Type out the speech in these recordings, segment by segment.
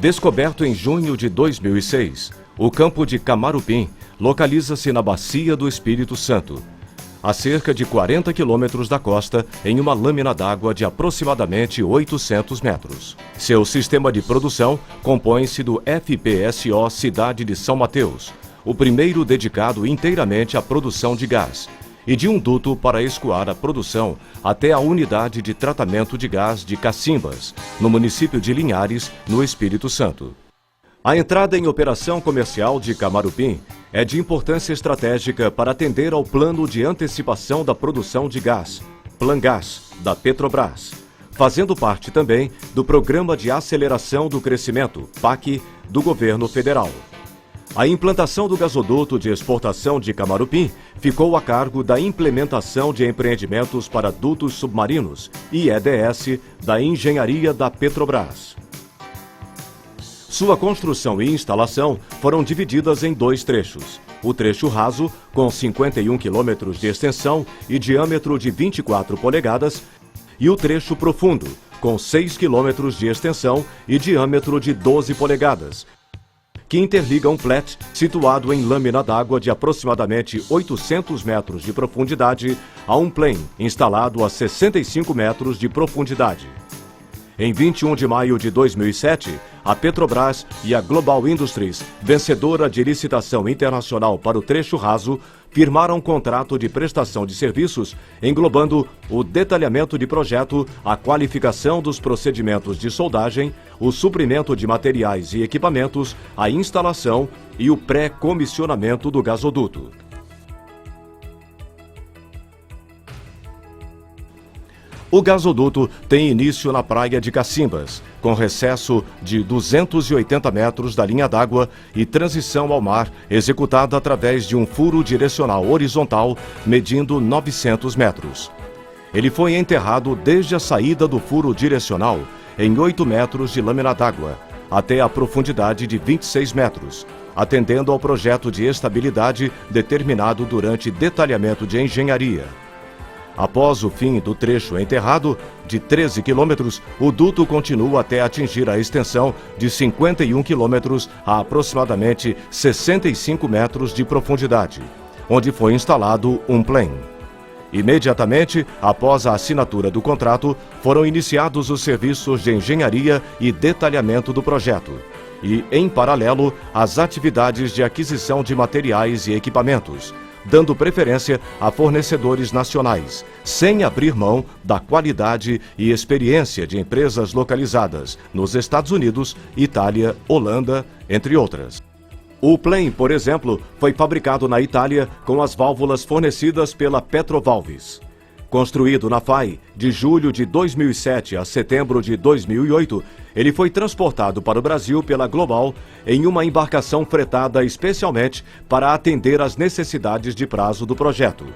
Descoberto em junho de 2006, o campo de Camarupim localiza-se na Bacia do Espírito Santo, a cerca de 40 quilômetros da costa, em uma lâmina d'água de aproximadamente 800 metros. Seu sistema de produção compõe-se do FPSO Cidade de São Mateus, o primeiro dedicado inteiramente à produção de gás, e de um duto para escoar a produção até a unidade de tratamento de gás de Cacimbas, no município de Linhares, no Espírito Santo. A entrada em operação comercial de Camarupim é de importância estratégica para atender ao Plano de Antecipação da Produção de Gás, Plangás, da Petrobras, fazendo parte também do Programa de Aceleração do Crescimento, PAC, do Governo Federal. A implantação do gasoduto de exportação de Camarupim ficou a cargo da implementação de empreendimentos para dutos submarinos, IEDS, da Engenharia da Petrobras. Sua construção e instalação foram divididas em dois trechos. O trecho raso, com 51 quilômetros de extensão e diâmetro de 24 polegadas, e o trecho profundo, com 6 quilômetros de extensão e diâmetro de 12 polegadas, que interliga um flat situado em lâmina d'água de aproximadamente 800 metros de profundidade a um plane instalado a 65 metros de profundidade. Em 21 de maio de 2007, a Petrobras e a Global Industries, vencedora de licitação internacional para o trecho raso, firmaram um contrato de prestação de serviços englobando o detalhamento de projeto, a qualificação dos procedimentos de soldagem, o suprimento de materiais e equipamentos, a instalação e o pré-comissionamento do gasoduto. O gasoduto tem início na praia de Cacimbas, com recesso de 280 metros da linha d'água e transição ao mar executada através de um furo direcional horizontal medindo 900 metros. Ele foi enterrado desde a saída do furo direcional em 8 metros de lâmina d'água até a profundidade de 26 metros, atendendo ao projeto de estabilidade determinado durante detalhamento de engenharia. Após o fim do trecho enterrado, de 13 quilômetros, o duto continua até atingir a extensão de 51 quilômetros a aproximadamente 65 metros de profundidade, onde foi instalado um plane. Imediatamente após a assinatura do contrato, foram iniciados os serviços de engenharia e detalhamento do projeto e, em paralelo, as atividades de aquisição de materiais e equipamentos, dando preferência a fornecedores nacionais, sem abrir mão da qualidade e experiência de empresas localizadas nos Estados Unidos, Itália, Holanda, entre outras. O plane, por exemplo, foi fabricado na Itália com as válvulas fornecidas pela Petrovalves. Construído na FAI de julho de 2007 a setembro de 2008, ele foi transportado para o Brasil pela Global em uma embarcação fretada especialmente para atender às necessidades de prazo do projeto.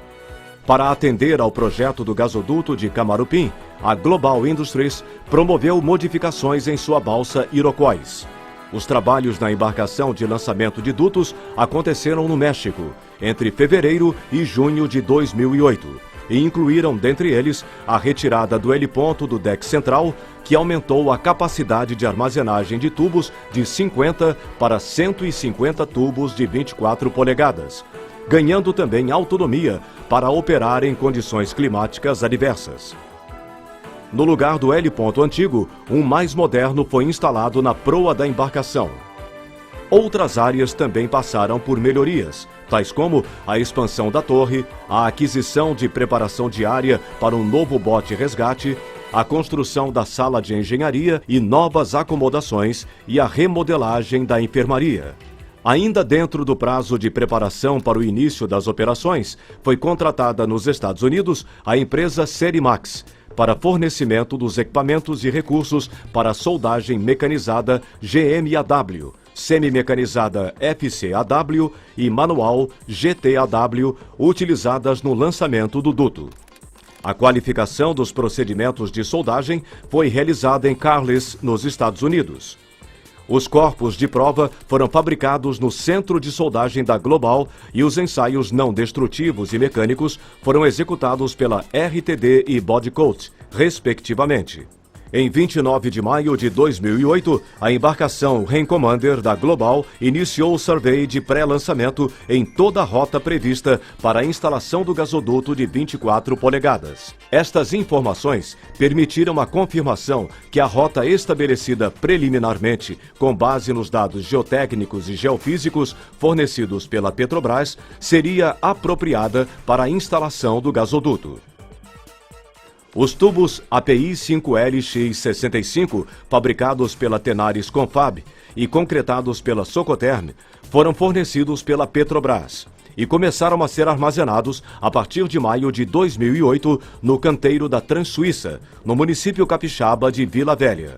Para atender ao projeto do gasoduto de Camarupim, a Global Industries promoveu modificações em sua balsa Iroquois. Os trabalhos na embarcação de lançamento de dutos aconteceram no México, entre fevereiro e junho de 2008. E incluíram, dentre eles, a retirada do heliponto do deck central, que aumentou a capacidade de armazenagem de tubos de 50 para 150 tubos de 24 polegadas, ganhando também autonomia para operar em condições climáticas adversas. No lugar do heliponto antigo, um mais moderno foi instalado na proa da embarcação. Outras áreas também passaram por melhorias, tais como a expansão da torre, a aquisição de preparação diária para um novo bote resgate, a construção da sala de engenharia e novas acomodações e a remodelagem da enfermaria. Ainda dentro do prazo de preparação para o início das operações, foi contratada nos Estados Unidos a empresa Serimax para fornecimento dos equipamentos e recursos para a soldagem mecanizada GMAW, semi-mecanizada FCAW e manual GTAW, utilizadas no lançamento do duto. A qualificação dos procedimentos de soldagem foi realizada em Carlisle, nos Estados Unidos. Os corpos de prova foram fabricados no centro de soldagem da Global e os ensaios não destrutivos e mecânicos foram executados pela RTD e Bodycoat, respectivamente. Em 29 de maio de 2008, a embarcação Rain Commander da Global iniciou o survey de pré-lançamento em toda a rota prevista para a instalação do gasoduto de 24 polegadas. Estas informações permitiram a confirmação que a rota estabelecida preliminarmente, com base nos dados geotécnicos e geofísicos fornecidos pela Petrobras, seria apropriada para a instalação do gasoduto. Os tubos API 5LX65, fabricados pela Tenaris Confab e concretados pela Socoterm, foram fornecidos pela Petrobras e começaram a ser armazenados a partir de maio de 2008 no canteiro da Transsuíça, no município capixaba de Vila Velha.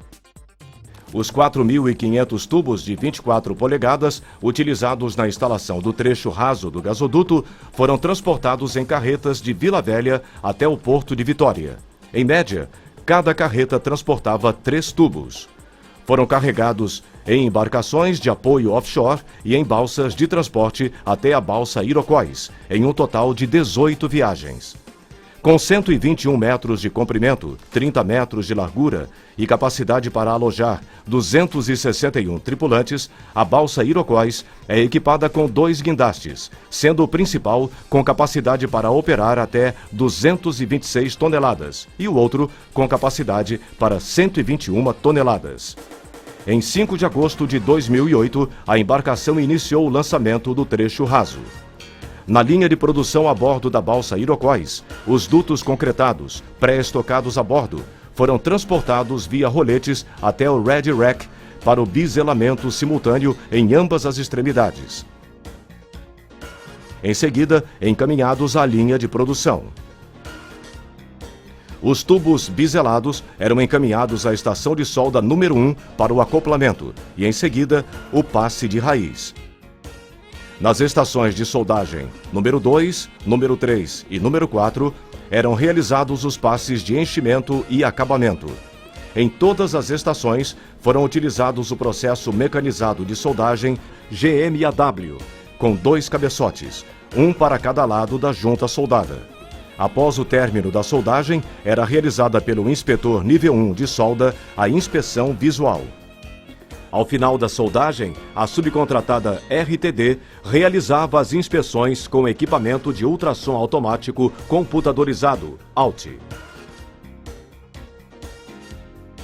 Os 4.500 tubos de 24 polegadas, utilizados na instalação do trecho raso do gasoduto, foram transportados em carretas de Vila Velha até o Porto de Vitória. Em média, cada carreta transportava 3 tubos. Foram carregados em embarcações de apoio offshore e em balsas de transporte até a balsa Iroquois, em um total de 18 viagens. Com 121 metros de comprimento, 30 metros de largura e capacidade para alojar 261 tripulantes, a balsa Iroquois é equipada com 2 guindastes, sendo o principal com capacidade para operar até 226 toneladas e o outro com capacidade para 121 toneladas. Em 5 de agosto de 2008, a embarcação iniciou o lançamento do trecho raso. Na linha de produção a bordo da balsa Iroquois, os dutos concretados, pré-estocados a bordo, foram transportados via roletes até o Ready Rack para o biselamento simultâneo em ambas as extremidades. Em seguida, encaminhados à linha de produção. Os tubos biselados eram encaminhados à estação de solda número 1 para o acoplamento e, em seguida, o passe de raiz. Nas estações de soldagem número 2, número 3 e número 4, eram realizados os passes de enchimento e acabamento. Em todas as estações, foram utilizados o processo mecanizado de soldagem GMAW, com 2 cabeçotes, um para cada lado da junta soldada. Após o término da soldagem, era realizada pelo inspetor nível 1 de solda a inspeção visual. Ao final da soldagem, a subcontratada RTD realizava as inspeções com equipamento de ultrassom automático computadorizado, ALT.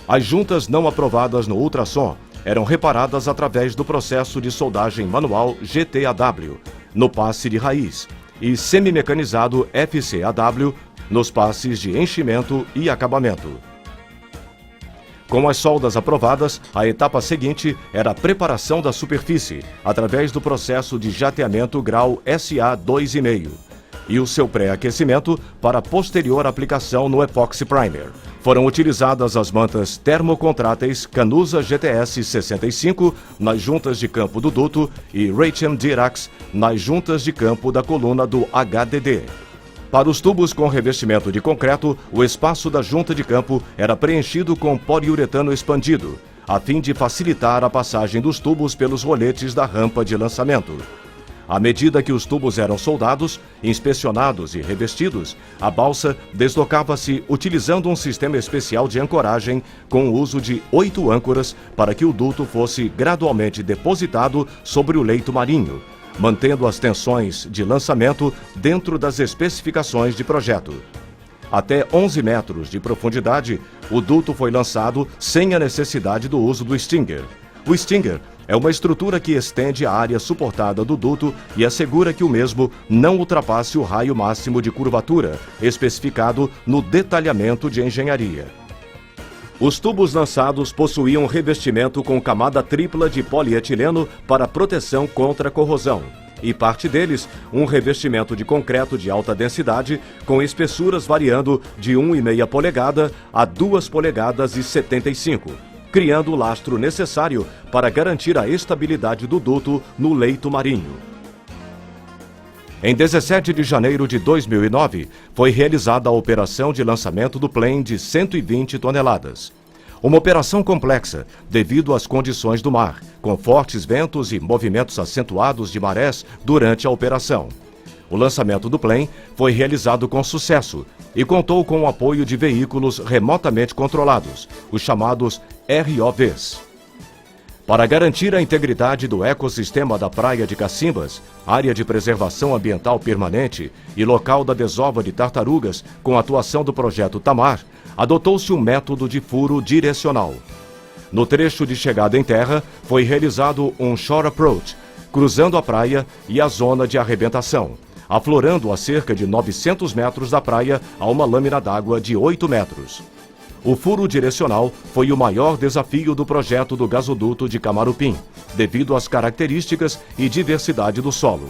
As juntas não aprovadas no ultrassom eram reparadas através do processo de soldagem manual GTAW, no passe de raiz, e semimecanizado FCAW, nos passes de enchimento e acabamento. Com as soldas aprovadas, a etapa seguinte era a preparação da superfície, através do processo de jateamento grau SA 2,5, e o seu pré-aquecimento para posterior aplicação no Epoxy Primer. Foram utilizadas as mantas termocondráteis Canusa GTS 65 nas juntas de campo do duto e Raytheon Dirax nas juntas de campo da coluna do HDD. Para os tubos com revestimento de concreto, o espaço da junta de campo era preenchido com poliuretano expandido, a fim de facilitar a passagem dos tubos pelos roletes da rampa de lançamento. À medida que os tubos eram soldados, inspecionados e revestidos, a balsa deslocava-se utilizando um sistema especial de ancoragem com o uso de 8 âncoras para que o duto fosse gradualmente depositado sobre o leito marinho, mantendo as tensões de lançamento dentro das especificações de projeto. Até 11 metros de profundidade, o duto foi lançado sem a necessidade do uso do Stinger. O Stinger é uma estrutura que estende a área suportada do duto e assegura que o mesmo não ultrapasse o raio máximo de curvatura, especificado no detalhamento de engenharia. Os tubos lançados possuíam revestimento com camada tripla de polietileno para proteção contra corrosão, e parte deles um revestimento de concreto de alta densidade com espessuras variando de 1,5 polegada a 2 polegadas e 75, criando o lastro necessário para garantir a estabilidade do duto no leito marinho. Em 17 de janeiro de 2009, foi realizada a operação de lançamento do plane de 120 toneladas. Uma operação complexa, devido às condições do mar, com fortes ventos e movimentos acentuados de marés durante a operação. O lançamento do plane foi realizado com sucesso e contou com o apoio de veículos remotamente controlados, os chamados ROVs. Para garantir a integridade do ecossistema da Praia de Cacimbas, área de preservação ambiental permanente e local da desova de tartarugas com atuação do projeto Tamar, adotou-se um método de furo direcional. No trecho de chegada em terra, foi realizado um shore approach, cruzando a praia e a zona de arrebentação, aflorando a cerca de 900 metros da praia a uma lâmina d'água de 8 metros. O furo direcional foi o maior desafio do projeto do gasoduto de Camarupim, devido às características e diversidade do solo.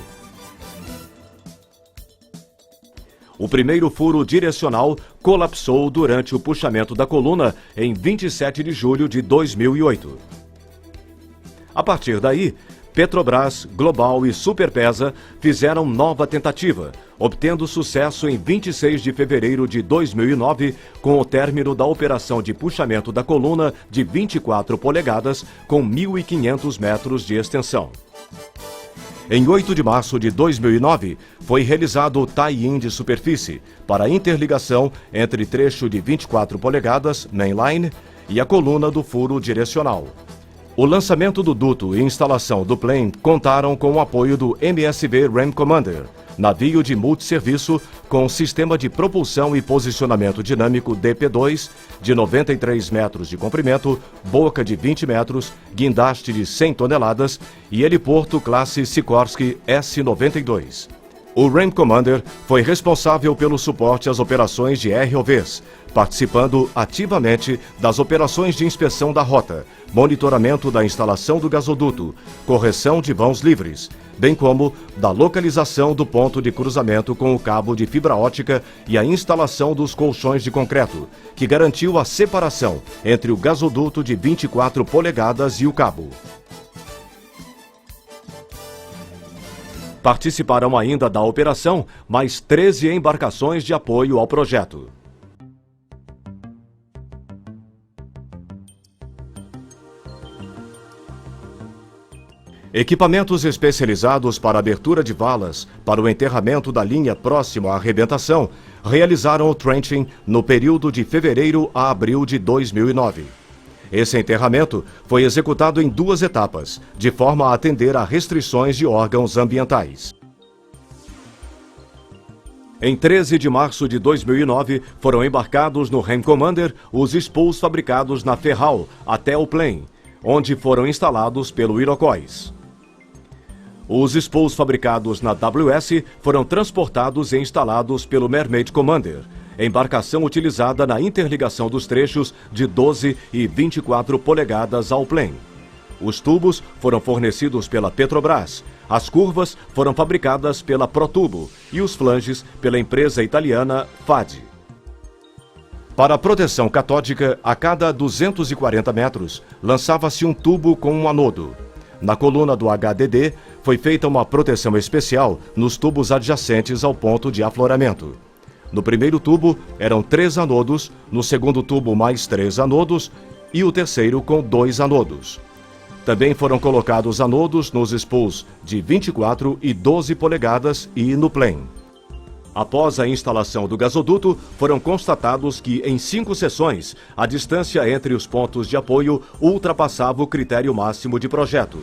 O primeiro furo direcional colapsou durante o puxamento da coluna em 27 de julho de 2008. A partir daí, Petrobras, Global e Superpesa fizeram nova tentativa, obtendo sucesso em 26 de fevereiro de 2009, com o término da operação de puxamento da coluna de 24 polegadas com 1.500 metros de extensão. Em 8 de março de 2009, foi realizado o tie-in de superfície para a interligação entre trecho de 24 polegadas, mainline, e a coluna do furo direcional. O lançamento do duto e instalação do plane contaram com o apoio do MSV Ram Commander, navio de multisserviço com sistema de propulsão e posicionamento dinâmico DP2 de 93 metros de comprimento, boca de 20 metros, guindaste de 100 toneladas e heliporto classe Sikorsky S-92. O Ram Commander foi responsável pelo suporte às operações de ROVs, participando ativamente das operações de inspeção da rota, monitoramento da instalação do gasoduto, correção de vãos livres, bem como da localização do ponto de cruzamento com o cabo de fibra ótica e a instalação dos colchões de concreto, que garantiu a separação entre o gasoduto de 24 polegadas e o cabo. Participaram ainda da operação mais 13 embarcações de apoio ao projeto. Equipamentos especializados para abertura de valas para o enterramento da linha próximo à arrebentação realizaram o trenching no período de fevereiro a abril de 2009. Esse enterramento foi executado em 2 etapas, de forma a atender a restrições de órgãos ambientais. Em 13 de março de 2009, foram embarcados no Ram Commander os spools fabricados na Ferral até o plane, onde foram instalados pelo Iroquois. Os spools fabricados na WS foram transportados e instalados pelo Mermaid Commander, embarcação utilizada na interligação dos trechos de 12 e 24 polegadas ao plane. Os tubos foram fornecidos pela Petrobras, as curvas foram fabricadas pela Protubo e os flanges pela empresa italiana FAD. Para a proteção catódica, a cada 240 metros, lançava-se um tubo com um anodo. Na coluna do HDD, foi feita uma proteção especial nos tubos adjacentes ao ponto de afloramento. No primeiro tubo, eram 3 anodos, no segundo tubo mais 3 anodos e o terceiro com 2 anodos. Também foram colocados anodos nos spools de 24 e 12 polegadas e no plane. Após a instalação do gasoduto, foram constatados que, em 5 sessões, a distância entre os pontos de apoio ultrapassava o critério máximo de projeto.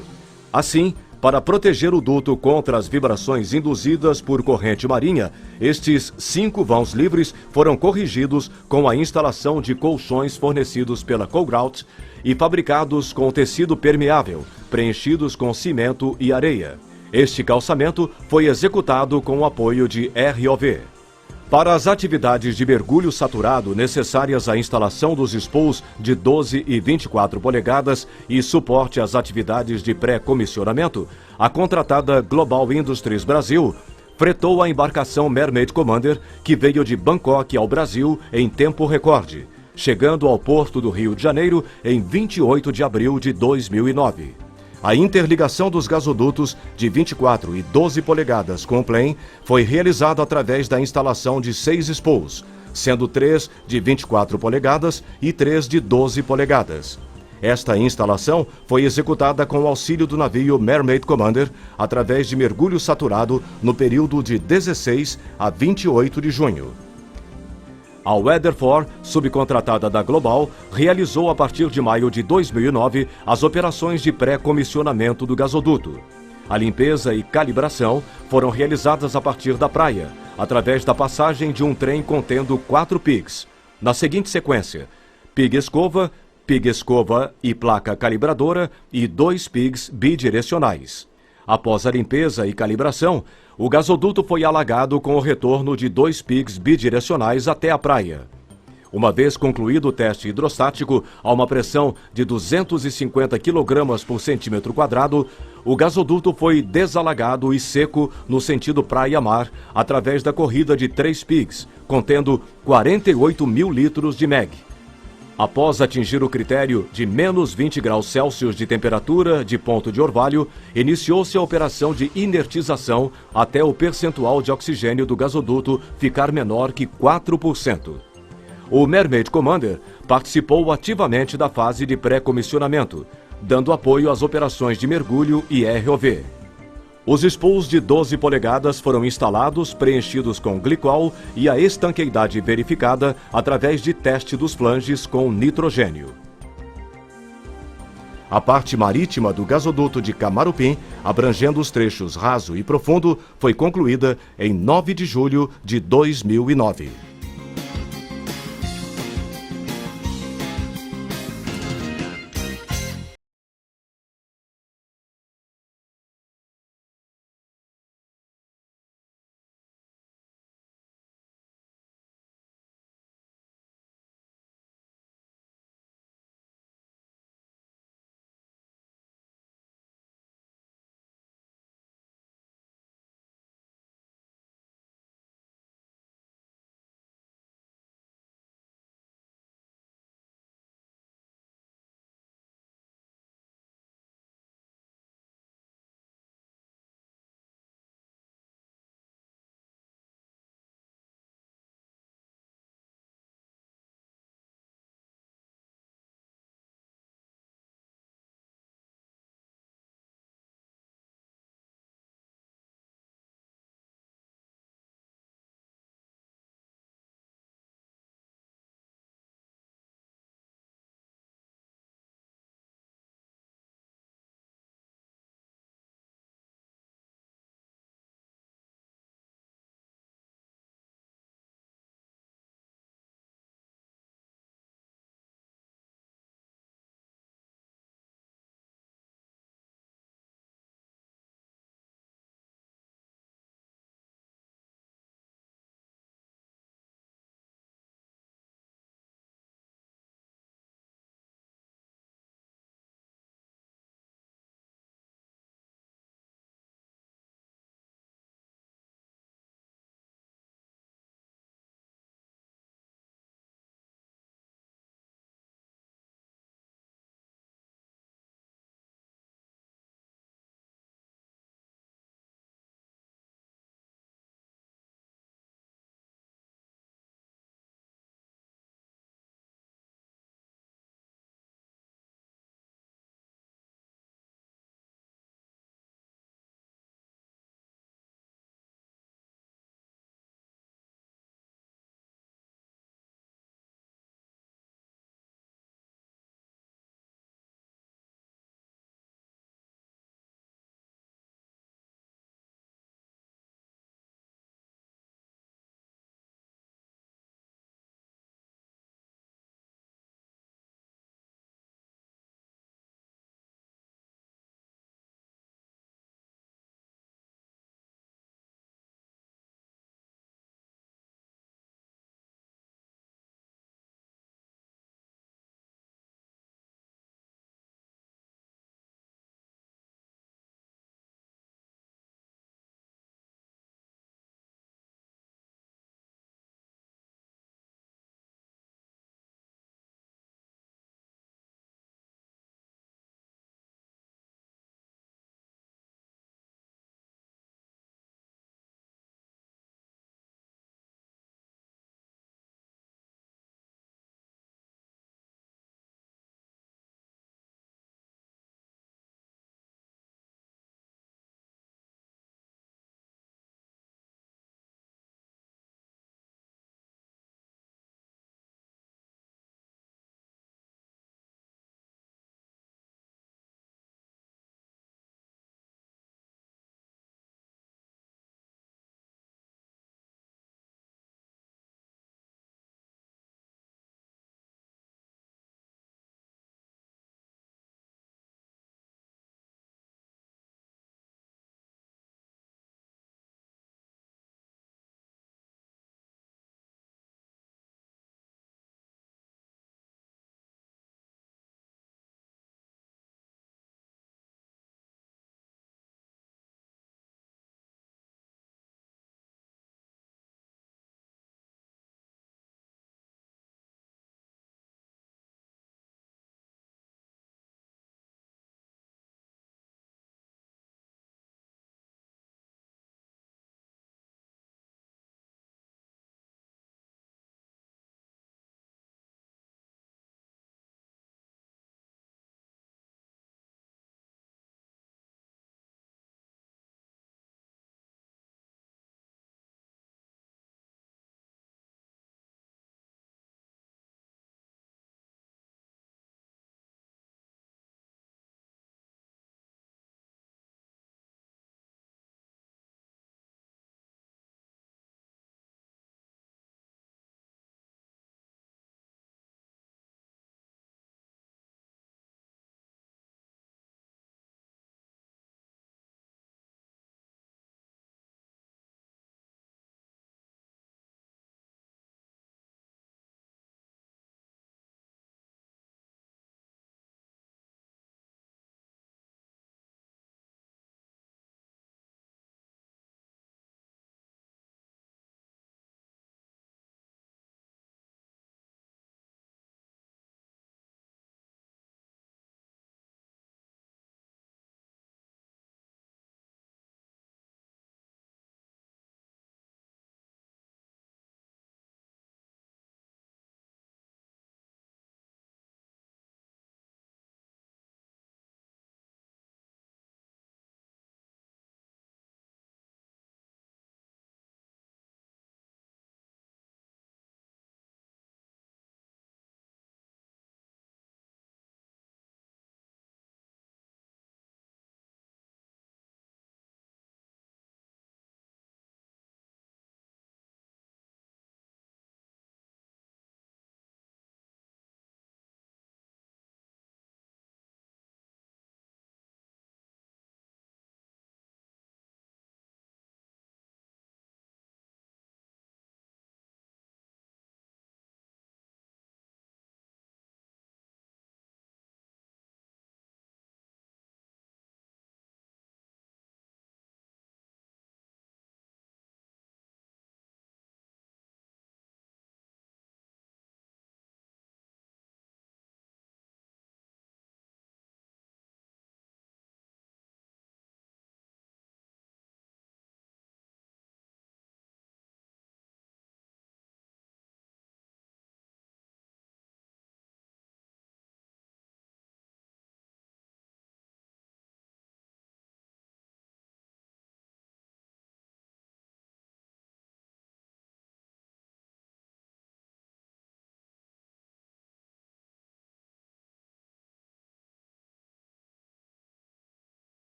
Assim, para proteger o duto contra as vibrações induzidas por corrente marinha, estes 5 vãos livres foram corrigidos com a instalação de colchões fornecidos pela Cogrout e fabricados com tecido permeável, preenchidos com cimento e areia. Este calçamento foi executado com o apoio de ROV. Para as atividades de mergulho saturado necessárias à instalação dos spools de 12 e 24 polegadas e suporte às atividades de pré-comissionamento, a contratada Global Industries Brasil fretou a embarcação Mermaid Commander, que veio de Bangkok ao Brasil em tempo recorde, chegando ao porto do Rio de Janeiro em 28 de abril de 2009. A interligação dos gasodutos de 24 e 12 polegadas com o plane foi realizada através da instalação de 6 spools, sendo 3 de 24 polegadas e 3 de 12 polegadas. Esta instalação foi executada com o auxílio do navio Mermaid Commander através de mergulho saturado no período de 16 a 28 de junho. A Weatherford, subcontratada da Global, realizou a partir de maio de 2009 as operações de pré-comissionamento do gasoduto. A limpeza e calibração foram realizadas a partir da praia, através da passagem de um trem contendo 4 pigs. Na seguinte sequência: pig-escova e placa calibradora e 2 pigs bidirecionais. Após a limpeza e calibração, o gasoduto foi alagado com o retorno de 2 pigs bidirecionais até a praia. Uma vez concluído o teste hidrostático a uma pressão de 250 kg por centímetro quadrado, o gasoduto foi desalagado e seco no sentido praia-mar através da corrida de 3 pigs, contendo 48 mil litros de MEG. Após atingir o critério de menos 20 graus Celsius de temperatura de ponto de orvalho, iniciou-se a operação de inertização até o percentual de oxigênio do gasoduto ficar menor que 4%. O Mermaid Commander participou ativamente da fase de pré-comissionamento, dando apoio às operações de mergulho e ROV. Os spools de 12 polegadas foram instalados, preenchidos com glicol e a estanqueidade verificada através de teste dos flanges com nitrogênio. A parte marítima do gasoduto de Camarupim, abrangendo os trechos raso e profundo, foi concluída em 9 de julho de 2009.